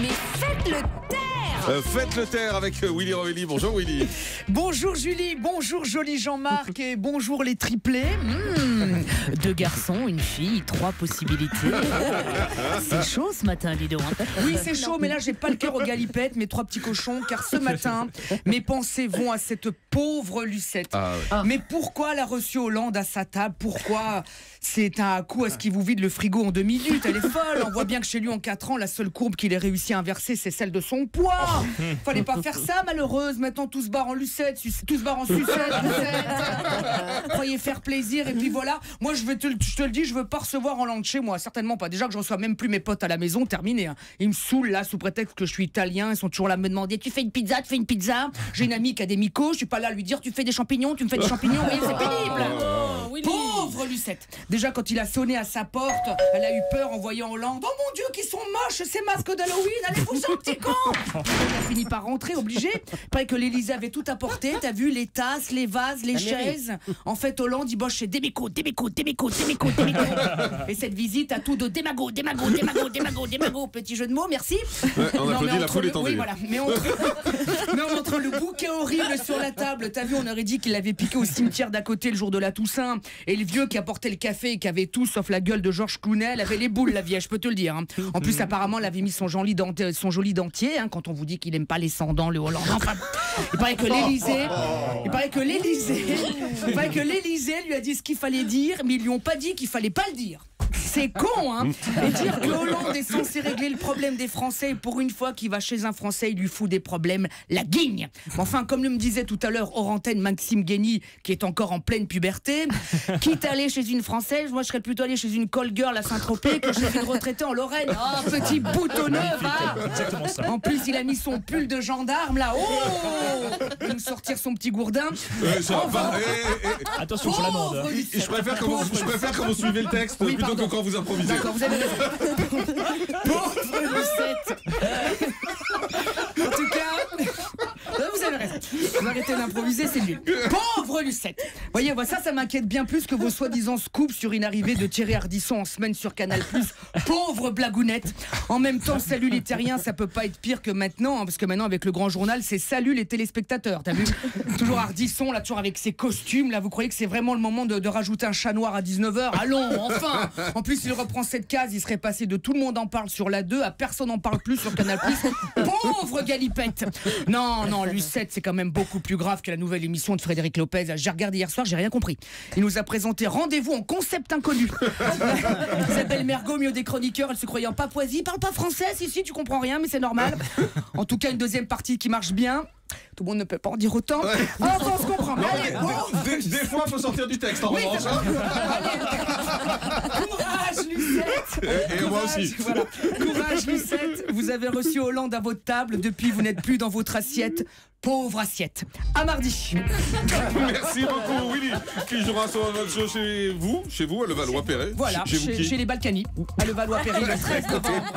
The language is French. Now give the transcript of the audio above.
Mais faites-le taire. Faites-le taire avec Willy Rovelli. Bonjour Willy. Bonjour Julie, bonjour joli Jean-Marc et bonjour les triplés. Deux garçons, une fille, 3 possibilités. C'est chaud ce matin, dis donc. Oui, c'est chaud, mais là j'ai pas le cœur aux galipettes, mes 3 petits cochons, car ce matin, mes pensées vont à cette pauvre Lucette. Mais pourquoi l'a reçue Hollande à sa table? Pourquoi c'est un coup à ce qu'il vous vide le frigo en 2 minutes? Elle est folle. On voit bien que chez lui en 4 ans, la seule courbe qu'il ait réussi à inverser, c'est celle de son poids. Fallait pas faire ça, malheureuse. Maintenant tout se barre en Lucette, tout se barre en sucette, Lucette. Croyez faire plaisir et puis voilà. Moi je te le dis, je veux pas recevoir Hollande chez moi, certainement pas. Déjà que je reçois même plus mes potes à la maison, terminé. Ils me saoulent là sous prétexte que je suis italien. Ils sont toujours là à me demander: tu fais une pizza, tu fais une pizza. J'ai une amie qui a des mycos, je suis pas là à lui dire: tu fais des champignons, tu me fais des champignons. Vous voyez, c'est pénible. Pauvre Lucette. Déjà quand il a sonné à sa porte, elle a eu peur en voyant Hollande. Oh mon Dieu, qu'ils sont moches ces masques d'Halloween. Allez-vous un petit con. Elle a fini par rentrer, obligée. Il paraît que l'Élysée avait tout apporté. T'as vu, les tasses, les vases, les chaises. En fait, Hollande, il bosse chez Déméco. Et cette visite a tout de démago. Petit jeu de mots, merci. Ouais, on applaudit, la foule est tendue. Oui, voilà. Mais entre le bouquet horrible sur la table, t'as vu, on aurait dit qu'il l'avait piqué au cimetière d'à côté le jour de la Toussaint. Et le vieux qui apportait le café et qui avait tout sauf la gueule de Georges Clooney, elle avait les boules, la vieille, je peux te le dire. En plus, apparemment, elle avait mis son joli dentier, quand on vous dit qu'il aime pas les sans-dents, le Hollande. Enfin, il paraît que l'Élysée lui a dit ce qu'il fallait dire, mais ils lui ont pas dit qu'il fallait pas le dire. C'est con, hein. Et dire que Hollande est censé régler le problème des Français, et pour une fois qu'il va chez un Français, il lui fout des problèmes, la guigne. Enfin, comme le me disait tout à l'heure hors antenne Maxime Guény, qui est encore en pleine puberté, quitte à aller chez une Française, moi je serais plutôt allé chez une call girl à Saint-Tropez que chez une retraitée en Lorraine. Oh, petit boutonneux, va. Exactement ça. En plus, il a mis son pull de gendarme, là. Oh, il va nous sortir son petit gourdin. Attention pour l'amende. Je préfère quand vous suivez le texte plutôt que quand vous improvisez. D'accord, vous avez raison. Pauvre Lucette. En tout cas, vous avez raison. Vous arrêtez d'improviser, c'est nul. Pauvre Lucette. Voyez, ça m'inquiète bien plus que vos soi-disant scoops sur une arrivée de Thierry Ardisson en semaine sur Canal+. Pauvre blagounette. En même temps, salut les terriens, ça peut pas être pire que maintenant, parce que maintenant, avec le grand journal, c'est salut les téléspectateurs. T'as vu? Toujours Ardisson, là, toujours avec ses costumes. Là, vous croyez que c'est vraiment le moment de rajouter un chat noir à 19h? Allons, enfin. En plus, il reprend cette case, il serait passé de Tout le monde en parle sur la 2 à Personne en parle plus sur Canal+. Pauvre galipette. Non, Lucette, c'est quand même beaucoup plus grave que la nouvelle émission de Frédéric Lopez. J'ai regardé hier soir, j'ai rien compris. Il nous a présenté Rendez-vous en concept inconnu. Isabelle Mergo, mieux des chroniqueurs, elle se croyait en Papouasie, parle pas français, si, tu comprends rien, mais c'est normal. En tout cas, une deuxième partie qui marche bien. Tout le monde ne peut pas en dire autant. Enfin, on se comprend. Des fois, il faut sortir du texte en revanche. Courage, Lucette. Et moi aussi. Voilà. Courage, Lucette. Vous avez reçu Hollande à votre table. Depuis, vous n'êtes plus dans votre assiette. Pauvre assiette. À mardi. Merci beaucoup, Willy. Qui jouera son show chez vous, à Levallois-Perret. Voilà, chez les Balkany, à Levallois-Perret, le 13 novembre.